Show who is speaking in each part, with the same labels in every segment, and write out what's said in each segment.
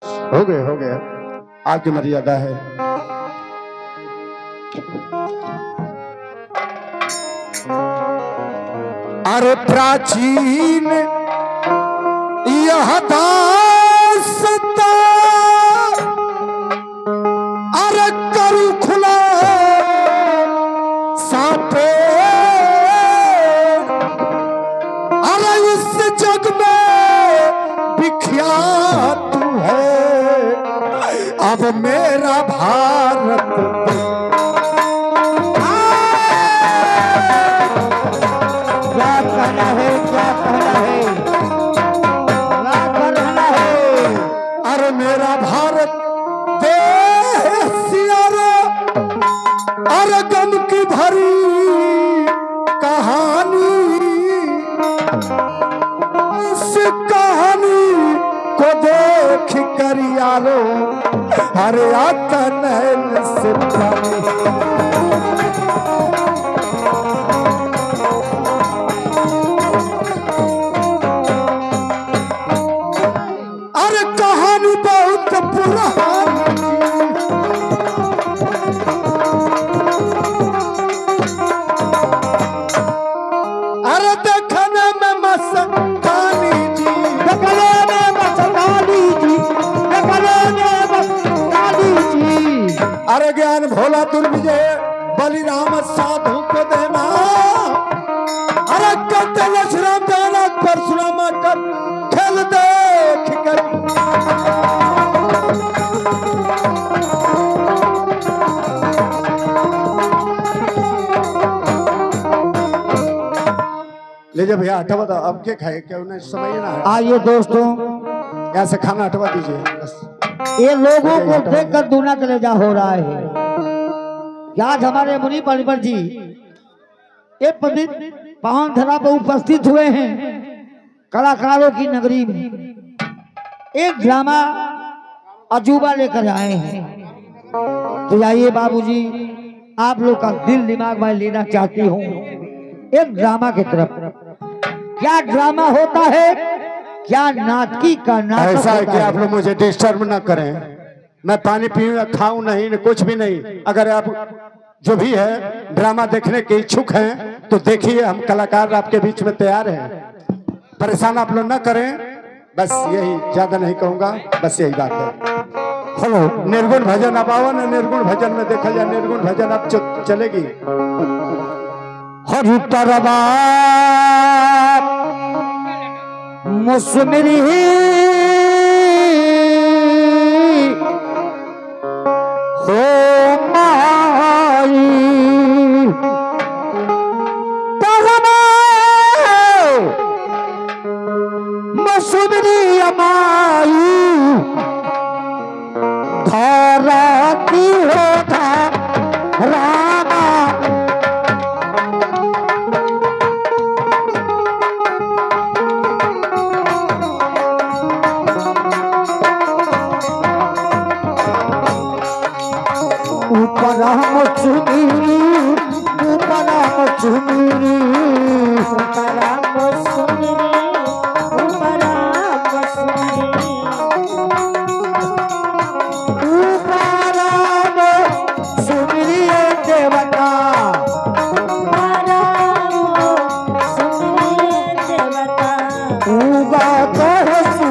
Speaker 1: हो गए आपकी मर्यादा है। अरे प्राचीन यह दास्तां अरे करू खुला सापे अरे इस जग में विख्यात तू है अब मेरा भारत। मेरा भारत देश अरे गम की भरी कहानी उस कहानी को देख कर यारो अरे आता नैन से पानी। अरे देखने में मस्तानी जी, देखने में मस्तानी जी, देखने में मस्तानी जी। अरे ज्ञान भोला दुर्विजय बलिराम साधु को देना अरे कहते लक्ष्मण देना परशुराम कर खेल देख कर। ले जा भैया हटवा दो। अब क्या खाए क्या उन्हें समझ ना है।
Speaker 2: आइए दोस्तों
Speaker 1: यहाँ से खाना हटवा दीजिए बस।
Speaker 2: ये लोगों को देखकर दूना कलेजा हो रहा है। आज हमारे मुनि परिवर जी एक पवित्र पावन धरा पर उपस्थित हुए हैं कलाकारों की नगरी में। एक ड्रामा अजूबा लेकर आए हैं। तो आइए बाबूजी आप लोग का दिल दिमाग में लेना चाहती हूँ एक ड्रामा की तरफ। क्या ड्रामा होता है, क्या नाटकी का नाटक
Speaker 1: ऐसा है कि
Speaker 2: है।
Speaker 1: आप लोग मुझे डिस्टर्ब ना करें। मैं पानी पीऊँ खाऊं नहीं कुछ भी नहीं। अगर आप जो भी है ड्रामा देखने के इच्छुक हैं तो देखिए, हम कलाकार आपके बीच में तैयार हैं। परेशान आप लोग ना करें, बस यही, ज्यादा नहीं कहूंगा, बस यही बात है। हेलो, निर्गुण भजन अब आओ ना। निर्गुण भजन में देखा जाए, निर्गुण भजन अब चलेगी।
Speaker 2: हरि तरवा मुसमिरी हो माई तरवा मुसमिरी अमाई धारा की होता रामा उपराम सुमीरी उपराम सुमीरी उपराम सुमीरी उपराम सुमीरी उपराम सुमीरी देवता उपराम सुमीरी देवता उगा कहसु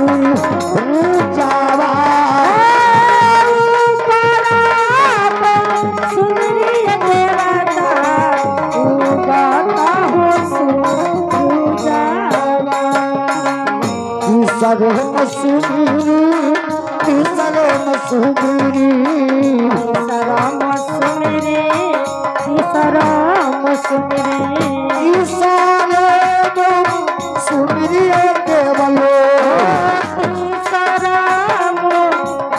Speaker 2: ऊंचावा सरम सुमीरी सरम सुमीरी सरम सुमीरी सरम सुमीरी सरम सुमीरी केवलो सरम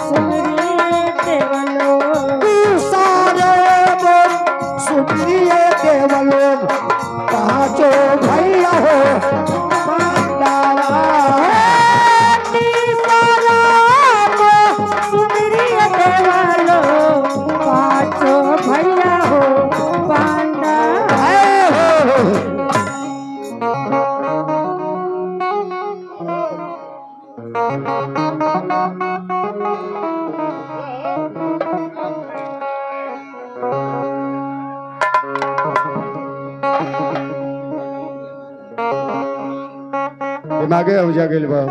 Speaker 2: सुमीरी केवलो सरम सुमीरी केवलो कहाँ जो भैया हो
Speaker 1: दिमागे हो जा गेल बा।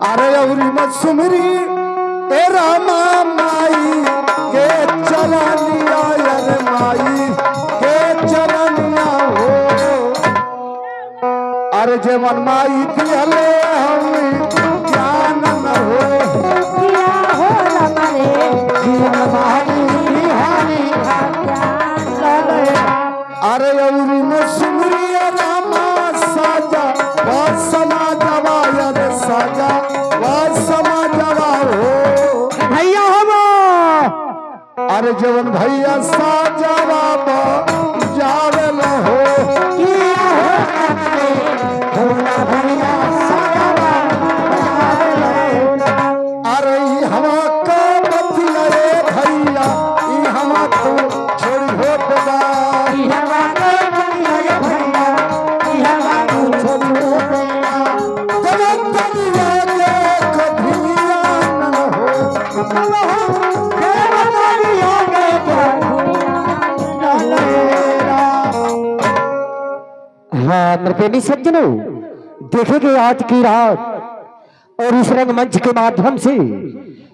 Speaker 1: अरे अउरी मत सुमरी ए रामा माई के चलनिया अरे माई के चलनिया हो। अरे जेवन माई दिहले हम ज्ञान न हो
Speaker 2: किया हो हमारे जीवन माई बिहारी
Speaker 1: अरे अउरी में सुमरी रामा साजा वा समाजवा अरे साजा वा समाजवा हो
Speaker 2: भैया हम
Speaker 1: अरे जवन भैया साजवा बा जावे न हो
Speaker 2: किया हो भैया सारा
Speaker 1: अरे ई हवा का बतिया रे भैया ई हवा तो छोड़ी हो बा
Speaker 2: हाँ मेरे प्रेमी सज्जनों, देखेंगे आज की रात और इस रंगमंच के माध्यम से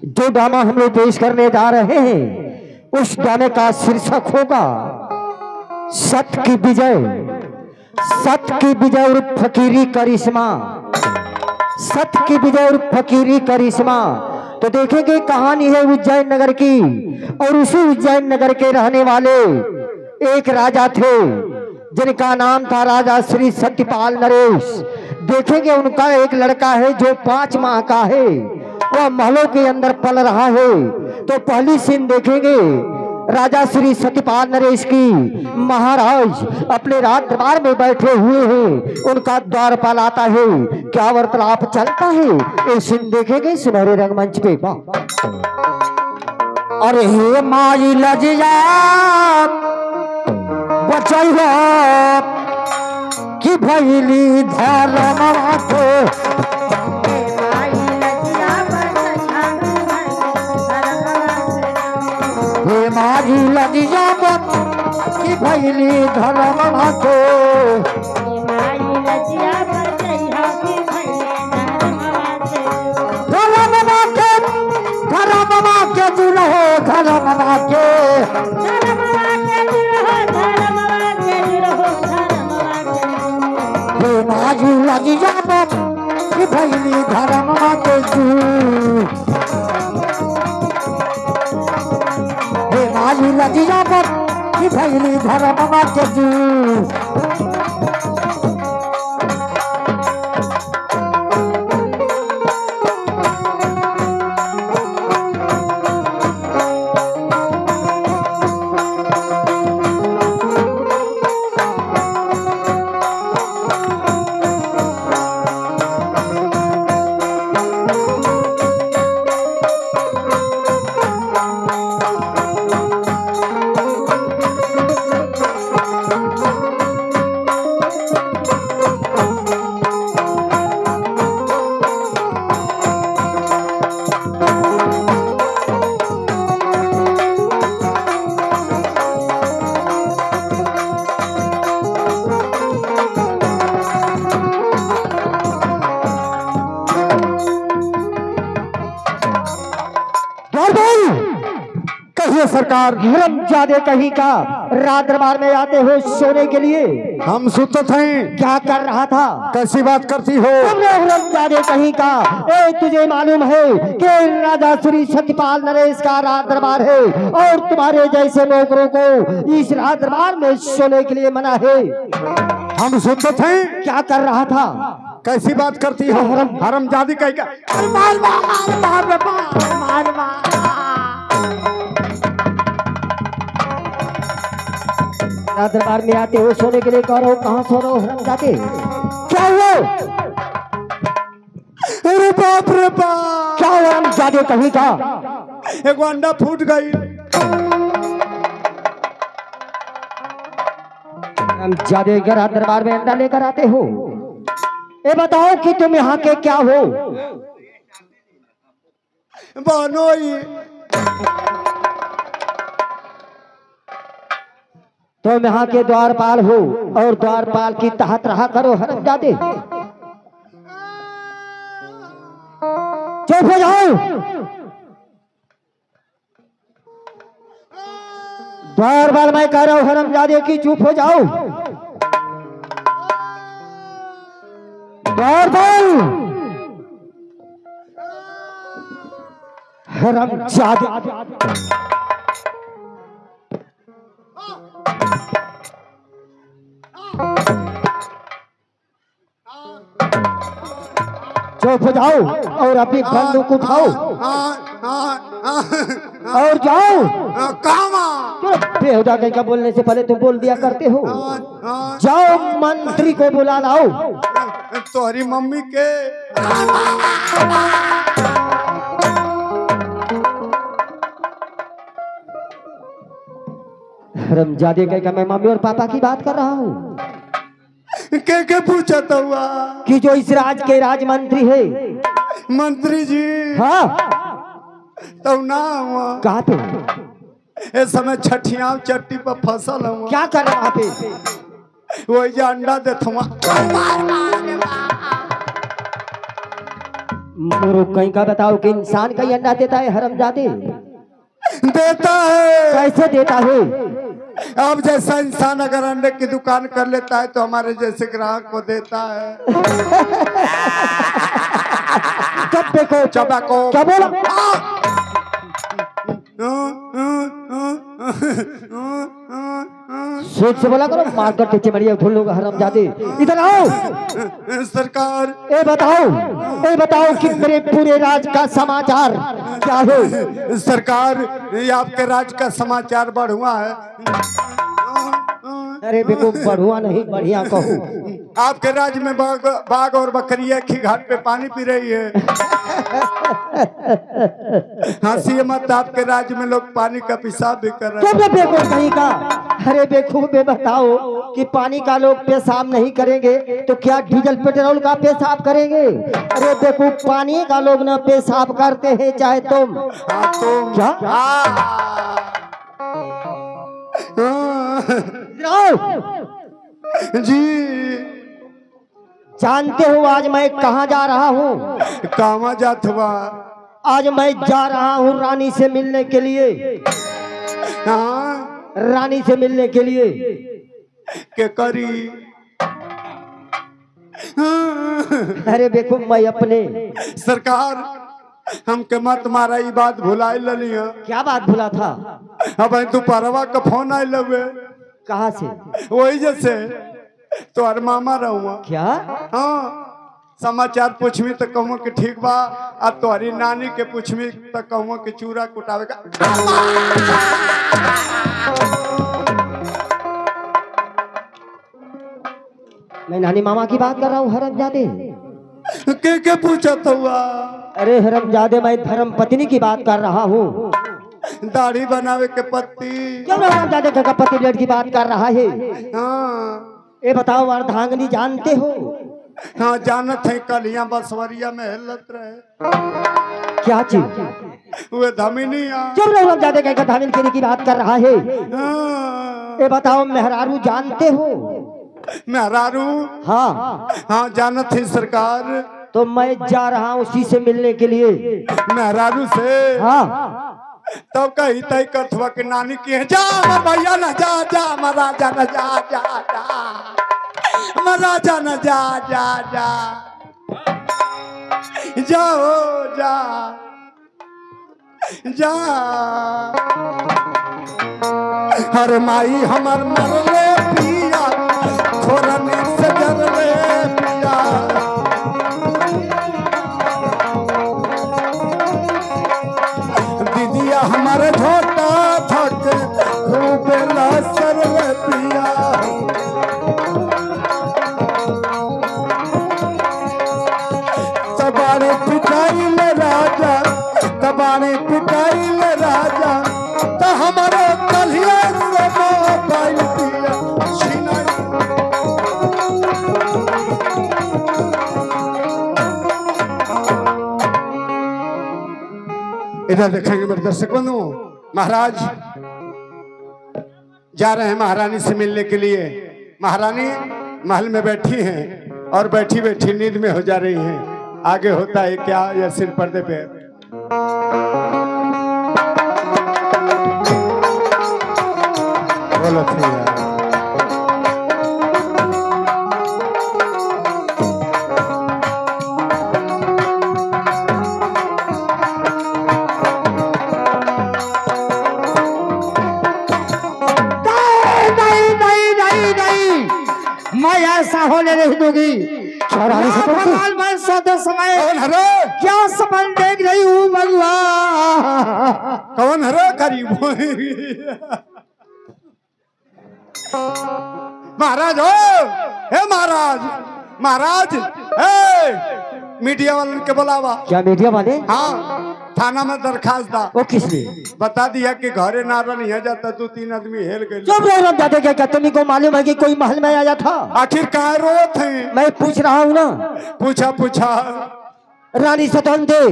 Speaker 2: जो ड्रामा हम लोग पेश करने जा रहे हैं उस ड्रामे का शीर्षक होगा सत्य की विजय। सत्य की विजय और फकीरी करिश्मा। सत्य की विजय और फकीरी करिश्मा। तो देखेंगे कहानी है उज्जैन नगर की और उसी उज्जैन नगर के रहने वाले एक राजा थे जिनका नाम था राजा श्री सत्यपाल नरेश। देखेंगे उनका एक लड़का है जो 5 माह का है, वह महलों के अंदर पल रहा है। तो पहली सीन देखेंगे राजा श्री सत्यपाल नरेश की। महाराज अपने राज दरबार में बैठे हुए हैं, उनका द्वारपाल आता है, क्या वार्तालाप चलता है ये सीन देखेंगे सुनहरे रंगमंच पे। अरे हे माई लजिया बचैया कि भैली धर्मवा को हे माई लजिया कि भैली धर्मवा को धर्मवा के दुल्हो धर्मवा के माजी लगी जाबत कि भैली धर्मवा के जू। हे माजी लगी जाबत कि भैली धर्मवा के जू। सरकार हरमजादे कहीं का रात दरबार में आते हो सोने के लिए।
Speaker 1: हम सुते थे।
Speaker 2: क्या कर रहा था?
Speaker 1: कैसी बात करती हो?
Speaker 2: तुमने हरमजादे कहीं का तुझे मालूम है कि राजा श्री सत्यपाल नरेश का रात दरबार है और तुम्हारे जैसे नौकरों को इस रात दरबार में सोने के लिए मना है।
Speaker 1: हम सुते थे।
Speaker 2: क्या कर रहा था?
Speaker 1: कैसी बात करती हो? हरमजादी कहीं का
Speaker 2: मार मार मार मार मार। दरबार में आते हो सोने के लिए कह रहा हो, कहाँ सो रहे हो हरमजादे? क्या हुआ?
Speaker 1: अरे बाप रे बाप,
Speaker 2: क्या हुआ हरमजादे कहीं का?
Speaker 1: एक अंडा फूट गई।
Speaker 2: हरमजादे घर दरबार में अंडा लेकर आते हो? ये बताओ कि तुम यहाँ के क्या हो?
Speaker 1: बनोई।
Speaker 2: तुम यहाँ के द्वारपाल हो और द्वारपाल की तहत रहा करो हरमजादे। चुप हो जाओ। बार बार मैं कह रहा हूं हरामजादे की चुप हो जाओ। बार बार हरामजादे। चुप हो जाओ और अपनी बंदूक उठाओ और जाओ। बेहुदा कहीं का बोलने से पहले तुम बोल दिया करते हो। जाओ मंत्री को बुला लाओ।
Speaker 1: तुम्हारी मम्मी के
Speaker 2: हरामजादे कहीं का मैं मम्मी और पापा की बात कर रहा हूँ।
Speaker 1: के पूछा था हुआ
Speaker 2: कि जो इस राज के राज मंत्री है।
Speaker 1: मंत्री जी।
Speaker 2: हाँ
Speaker 1: तो ना हुआ
Speaker 2: कहाँ पे?
Speaker 1: इस समय छठिया चट्टी पर फसल हुआ।
Speaker 2: क्या कर रहा पे?
Speaker 1: वही जो अंडा देता
Speaker 2: कहीं का बताओ कि इंसान का ही अंडा देता है हरामजादे?
Speaker 1: देता है।
Speaker 2: कैसे देता है?
Speaker 1: अब जैसा इंसान अगर अंडे की दुकान कर लेता है तो हमारे जैसे ग्राहक को देता है।
Speaker 2: कब देखो
Speaker 1: चबाको
Speaker 2: क्या बोला? सोच से बोला करो, मार कर टीचे मरिए भूल लोग हरामजादे। इधर आओ।
Speaker 1: सरकार
Speaker 2: ए बताओ कि मेरे पूरे राज का समाचार क्या है?
Speaker 1: सरकार ये आपके राज का समाचार बढ़ुआ है।
Speaker 2: अरे देखो बढ़ुआ नहीं बढ़िया कहो।
Speaker 1: आपके राज्य में बाघ और बकरी एक ही घाट पे पानी पी रही है। हंसी मत, आपके राज्य में लोग पानी का पेशाब भी कर रहे हैं।
Speaker 2: देखो कहीं का। अरे बेखूबे बताओ कि पानी का लोग पेशाब नहीं करेंगे तो क्या डीजल पेट्रोल का पेशाब करेंगे? अरे देखो पानी का लोग न पेशाब करते हैं चाहे तुम।
Speaker 1: तुम
Speaker 2: क्या?
Speaker 1: जी
Speaker 2: जानते हो आज मैं कहाँ जा रहा हूँ?
Speaker 1: कहाँ जात हुआ?
Speaker 2: आज मैं जा रहा हूँ रानी से मिलने के लिए।
Speaker 1: हाँ
Speaker 2: रानी से मिलने के लिए।
Speaker 1: के करी?
Speaker 2: अरे देखो मैं अपने
Speaker 1: सरकार हमके मत मारा, ये बात भुलाई लिया।
Speaker 2: क्या बात भुला था?
Speaker 1: अब तू परवा का फोन आई लगे।
Speaker 2: कहाँ से?
Speaker 1: वही जैसे तो अर मामा रहूँगा।
Speaker 2: क्या?
Speaker 1: हाँ समाचार पूछमी तो कहूँ कि ठीक बा, अब तुम्हारी नानी के पूछमी तो कहूँ कि चूरा कुटावे का।
Speaker 2: मैं नानी मामा की बात कर रहा हूँ हरामजादे।
Speaker 1: के पूछा था हुआ?
Speaker 2: अरे हरामजादे मैं धर्म पत्नी की बात कर रहा हूँ।
Speaker 1: दाढ़ी बनावे के पत्ती।
Speaker 2: क्यों हरामजादे का पति ब्लेड की बात कर रहा है?
Speaker 1: हाँ
Speaker 2: ये बताओ अर्धांगिनी जानते हो?
Speaker 1: हाँ जानत है, कल यहाँ बसवरिया में हिलत रहे।
Speaker 2: क्या चीज?
Speaker 1: वे धमिनी।
Speaker 2: क्यों हरामजादे का धामिन की बात कर रहा है? ये बताओ मेहरारू जानते हो?
Speaker 1: मेहरारू?
Speaker 2: हाँ
Speaker 1: हाँ जानत है सरकार।
Speaker 2: तो मैं जा रहा हूँ उसी से मिलने के लिए।
Speaker 1: मेहरारू से?
Speaker 2: हाँ
Speaker 1: तब कही तय कथवा के नानी की है। जा भैया न जा, जा महाराजा न जा, जा जा महाराजा न जा, जा जा जाओ जा जा। हर माई हमर मरले पिया, छोरनी से जरले पिया। दीदिया हमारे झोटा थक खूब लसर पिया। तबाने पिटाई ले राजा, तबाने पिटाई ले राजा, तो हमारे कलिया से मोबाइल पिया छीना। इधर देखेंगे मेरे दर्शक बंधु, महाराज जा रहे हैं महारानी से मिलने के लिए। महारानी महल में बैठी हैं और बैठी बैठी नींद में हो जा रही हैं। आगे होता है क्या या सिर पर्दे पे? बोलो थे यार।
Speaker 2: मैं ऐसा होने नहीं दूंगी। मैं सोते समय क्या सपन देख रही हूँ भगवान?
Speaker 1: कौन हरे करीब? महाराज हो, हे महाराज, महाराज, हे मीडिया वाले के बुलावा।
Speaker 2: क्या मीडिया वाले?
Speaker 1: हाँ, थाना में दरखास्त दा।
Speaker 2: वो किस लिए?
Speaker 1: बता दिया कि घरे नारा नहीं जाता, 2-3 आदमी हेल गए।
Speaker 2: चुप रहो दादा, क्या तुम्ही को मालूम है कि कोई महल में आया था?
Speaker 1: आखिर कहाँ रो थे?
Speaker 2: मैं पूछ रहा हूँ ना।
Speaker 1: पूछा पूछा।
Speaker 2: रानी सतन दे,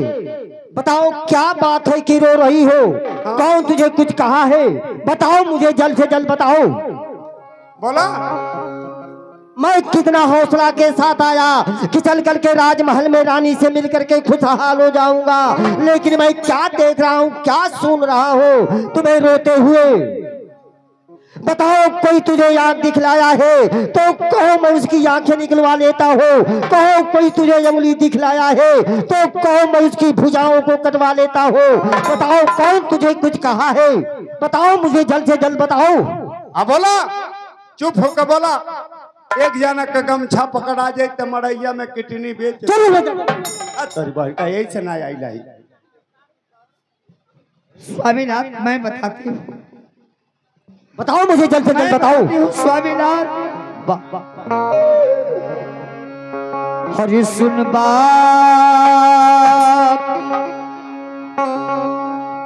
Speaker 2: बताओ क्या बात है कि रो रही हो?
Speaker 1: हाँ।
Speaker 2: कौन तुझे कुछ कहा है? बताओ मुझे, जल्द से जल्द बताओ।
Speaker 1: बोला
Speaker 2: मैं कितना हौसला के साथ आया कि चल करके राजमहल में रानी से मिल करके खुशहाल हो जाऊंगा, लेकिन मैं क्या देख रहा हूँ, क्या सुन रहा हूँ तुम्हें रोते हुए। बताओ कोई तुझे याद दिखलाया है तो कहो मैं उसकी आंखें निकलवा लेता हूँ। कहो कोई तुझे उंगली दिखलाया है तो कहो मैं उसकी भुजाओं को कटवा लेता हूँ। बताओ कौन तुझे कुछ कहा है? बताओ मुझे, जल्द से जल्द बताओ।
Speaker 1: अब बोला, चुप होकर बोला। एक जना का गमछा पकड़ा जाए तो मड़ैया में किडनी बेच। तोरी बहन का यही से ना आई लाई।
Speaker 2: स्वामीनाथ मैं बताती हूँ, बताओ मुझे, जल्द से जल्द बताओ। स्वामीनाथ हरि सुन बाप,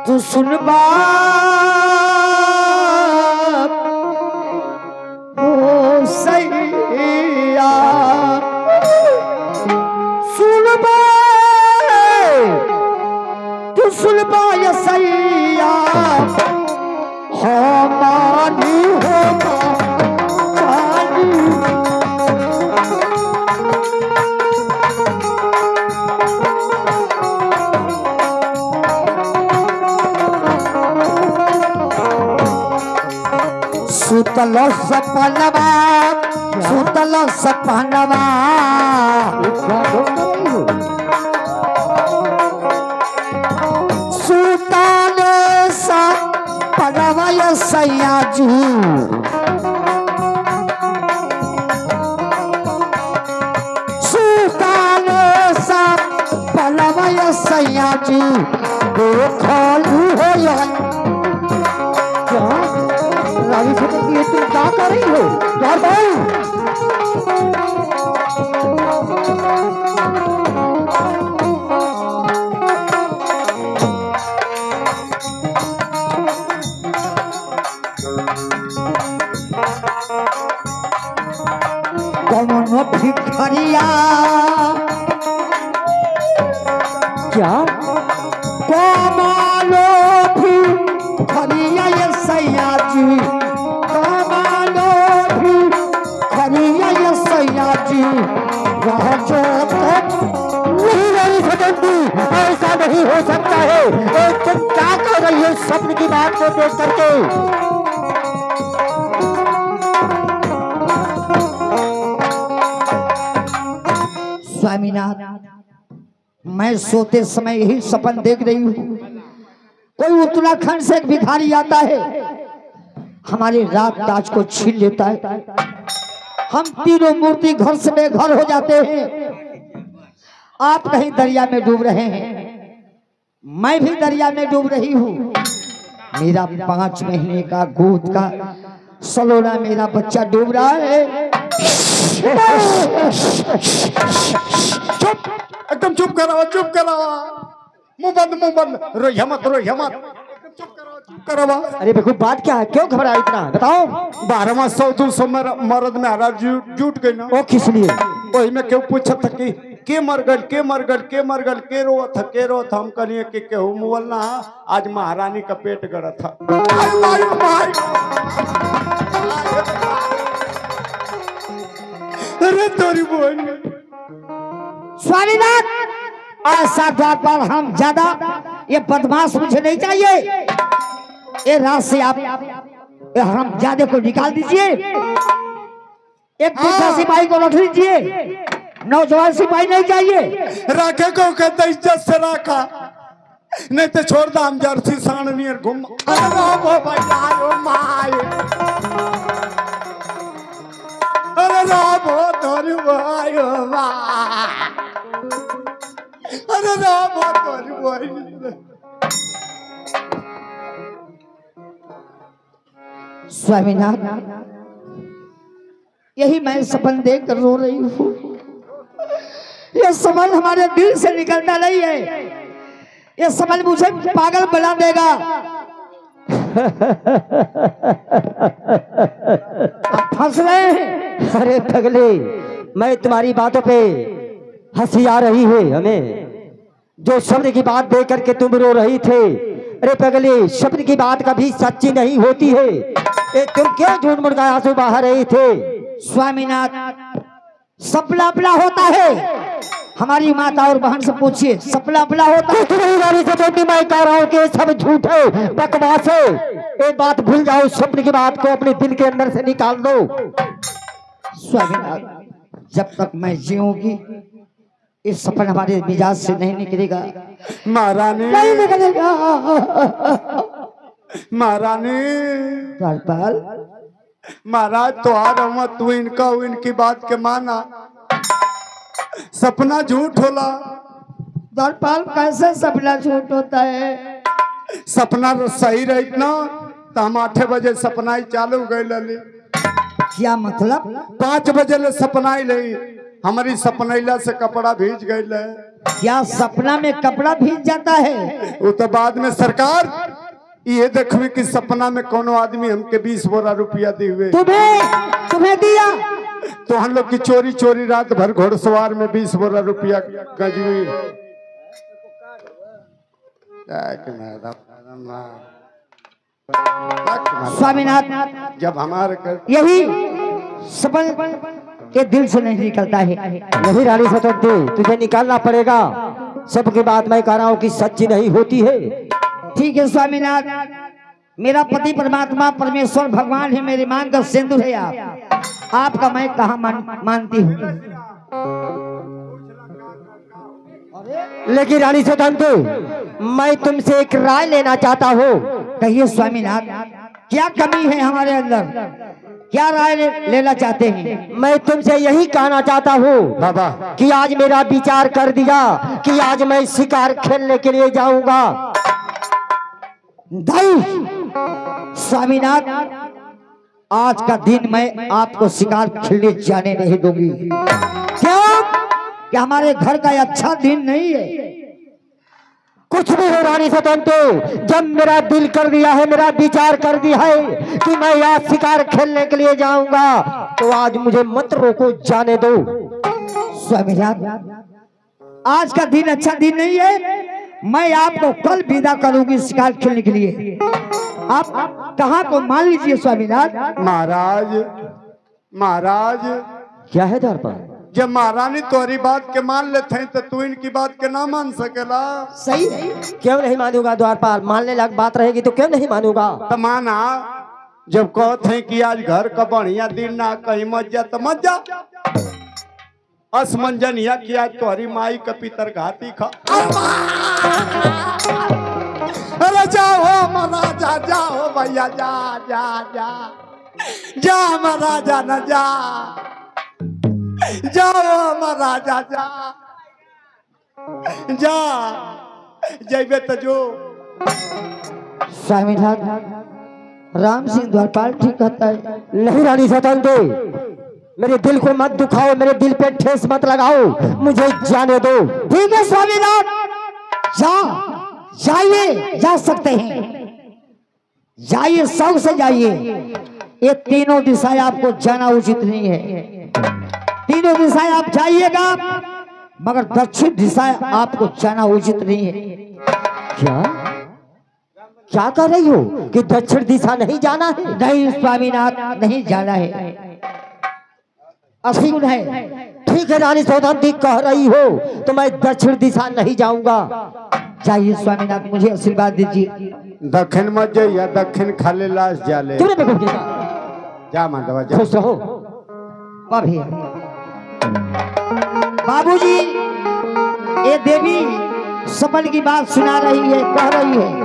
Speaker 2: तू सुन बाप, ओ सैया सुन बाप, तू सुन बा या सैया, हमारी होगा चाली। सुतल सपनवा, सुतल सपनवा, सुतल सपनवा या सैया जी, सुतल सपनवा या सैया जी, देखलू हो या रानी से तुम क्या कर रही हो? यार भाई कौन भिखरिया, क्या कमालो भिखरिया ये सैया जी, कमालो भिखरिया ये सैया जी, ऐसा नहीं हो सकता है। तुम क्या कर रही हो स्वप्न की बात को देख करके? स्वामीनाथ मैं सोते समय यही सपन देख रही हूँ। कोई उत्तराखंड से एक भिखारी आता है, हमारे रात ताज को छीन लेता है। हम तीनों मूर्ति घर से बेघर हो जाते हैं। आप कहीं दरिया में डूब रहे हैं, मैं भी दरिया में डूब रही हूँ। मेरा 5 महीने का गोद का सलोना मेरा बच्चा डूब रहा है।
Speaker 1: चुप, एकदम चुप कराओ, चुप कराओ। मुंह बंद, मुंह बंद। रोइया मत, रोइया मत। चुप कराओ, चुप कराओ।
Speaker 2: अरे बेखूब बात क्या है? क्यों घबरा इतना? बताओ।
Speaker 1: 12वां 100-200 मर्द में हरा जुट गई ना।
Speaker 2: वो किस लिए?
Speaker 1: वही में क्यों पूछा था कि के मर गल, के मर गल, के मर गल, के रो था, के रो था। हम कहिए कि केहू मुवल ना, आज महारानी का पेट गड़ा था। अरे तोरी बहन।
Speaker 2: स्वामीनाथ ऐसा द्वार पर हम ज्यादा ये बदमाश मुझे नहीं चाहिए। ये रात से आप ये हम ज्यादा को निकाल दीजिए। एक दूसरा सिपाही को रख लीजिए, नौजवान सिपाही नहीं चाहिए।
Speaker 1: रखे को कहते इज्जत से रखा, नहीं तो छोड़ दा हम जर्सी साण नियर घूम। अरे राम भैया माय, अरे राम तोरी भाई माय, अरे राम तोरी भाई।
Speaker 2: स्वामीनाथ, यही मैं सपन देख कर रो रही हूँ। ये सपन हमारे दिल से निकलता नहीं है। ये सपन मुझे पागल बना देगा। फंस रहे हैं।
Speaker 3: अरे पगले, मैं तुम्हारी बातों पे हंसी आ रही है हमें। जो शब्द की बात दे करके तुम रो रही थे, अरे पगले, शब्द की बात कभी सच्ची नहीं होती है। तुम क्यों झूठ मूठ का आंसू बहा रहे थे?
Speaker 2: स्वामीनाथ, सपना अपना होता है। हमारी माता और बहन से पूछिए, सपना अपना होता है।
Speaker 3: कुछ नहीं रानी से मैं कह रहा हूँ कि सब झूठ है, बकवास है। एक बात भूल जाओ, स्वप्न की बात को अपने दिल के अंदर से निकाल दो।
Speaker 2: स्वामीनाथ, जब तक मैं जीऊंगी इस सपन हमारे मिजाज से नहीं निकलेगा।
Speaker 1: महारानी,
Speaker 2: नहीं निकलेगा।
Speaker 1: महारानी,
Speaker 2: द्वारपाल,
Speaker 1: महाराज तो आ रहा, तू इनका इनकी बात के माना। सपना झूठ होला।
Speaker 2: द्वारपाल, कैसे सपना झूठ होता है?
Speaker 1: सपना सही रही ना तो हम 8 बजे सपना ही चालू गए लली।
Speaker 2: क्या मतलब?
Speaker 1: 5 बजे ले सपना ही लई। हमारी सपनैला से कपड़ा भीज गए।
Speaker 2: क्या सपना में कपड़ा भीज जाता है?
Speaker 1: वो तो बाद में सरकार ये देखवे कि सपना में कोनो आदमी हमके 20 बोरा रुपया दी हुए।
Speaker 2: तुम्हें दिया
Speaker 1: तो हम लोग की चोरी चोरी रात भर घोड़सवार में 20 बोरा रुपया गजवी।
Speaker 2: स्वामीनाथ,
Speaker 1: जब हमारे
Speaker 2: यही सपन के दिल से नहीं निकलता है।
Speaker 3: नहीं रानी स्वतंत्र, तुझे निकालना पड़ेगा। सबकी बात मैं कह रहा हूँ कि सच्ची नहीं होती है।
Speaker 2: ठीक है स्वामीनाथ, मेरा पति परमात्मा परमेश्वर भगवान है, मेरी मांग का सिंदूर है। आपका मैं कहाँ मानती हूँ।
Speaker 3: लेकिन रानी स्वतंत्र, मैं तुमसे एक राय लेना चाहता हूँ।
Speaker 2: कहिए स्वामीनाथ, क्या कमी है हमारे अंदर? क्या राय लेना चाहते हैं?
Speaker 3: मैं तुमसे यही कहना चाहता हूँ
Speaker 1: बाबा
Speaker 3: कि आज मेरा विचार कर दिया कि आज मैं शिकार खेलने के लिए जाऊंगा।
Speaker 2: स्वामीनाथ, आज का दिन मैं आपको शिकार खेलने जाने नहीं दूंगी। क्यों? कि हमारे घर का अच्छा दिन नहीं है।
Speaker 3: कुछ भी हो रानी स्वतंत्र, जब मेरा दिल कर दिया है, मेरा विचार कर दिया है कि मैं आज शिकार खेलने के लिए जाऊंगा, तो आज मुझे मत रोको, जाने दो।
Speaker 2: स्वामीनाथ, आज का दिन अच्छा दिन नहीं है। मैं आपको कल विदा करूंगी शिकार खेलने के लिए। आप कहाँ को मान लीजिए स्वामीनाथ।
Speaker 1: महाराज, महाराज
Speaker 3: क्या है दर पर?
Speaker 1: जब महारानी तोरी बात के मान लेते हैं तो तू इनकी बात के ना मान सकेला।
Speaker 2: सही है।
Speaker 3: क्यों नहीं मानूंगा द्वारपाल? मानने लायक बात रहेगी तो क्यों नहीं मानूंगा?
Speaker 1: तो माना, जब कहते हैं कि आज घर का बढ़िया दिन ना, कहीं मत जा तो मत जा। असमंजन या कि आज तोहरी माई का पितर घाती खा। अरे जाओ महाराजा, जाओ भैया, जा जा जा जा महाराजा, न जा, जाओ महाराजा, जा जा, जैबे तो जो।
Speaker 2: स्वामीनाथ, राम सिंह द्वारपाल ठीक कहता है।
Speaker 3: नहीं रानी स्वतंत्र, मेरे दिल को मत दुखाओ, मेरे दिल पे ठेस मत लगाओ, मुझे जाने दो।
Speaker 2: ठीक है स्वामीनाथ, जाइए, जा सकते हैं, जाइए, शौक से जाइए। ये तीनों दिशाएं आपको जाना उचित नहीं है। तीनों दिशाएं आप जाइएगा, मगर दक्षिण दिशाएं आपको जाना उचित नहीं है।
Speaker 3: क्या क्या कर रही हो कि दक्षिण दिशा नहीं जाना है?
Speaker 2: नहीं स्वामीनाथ, नहीं जाना है। असीम है।
Speaker 3: ठीक है रानी सौदामिनी कह रही हो तो मैं दक्षिण दिशा नहीं जाऊंगा।
Speaker 2: जाइए स्वामीनाथ, मुझे आशीर्वाद दीजिए।
Speaker 1: दक्षिण मत जाइए, दक्षिण खाली लाश जाले।
Speaker 3: तुमने बेवकूफ किया।
Speaker 1: जा माधवा जा।
Speaker 3: खुश रहो।
Speaker 2: अभी बाबूजी, ये देवी सपन की बात सुना रही है, कह रही है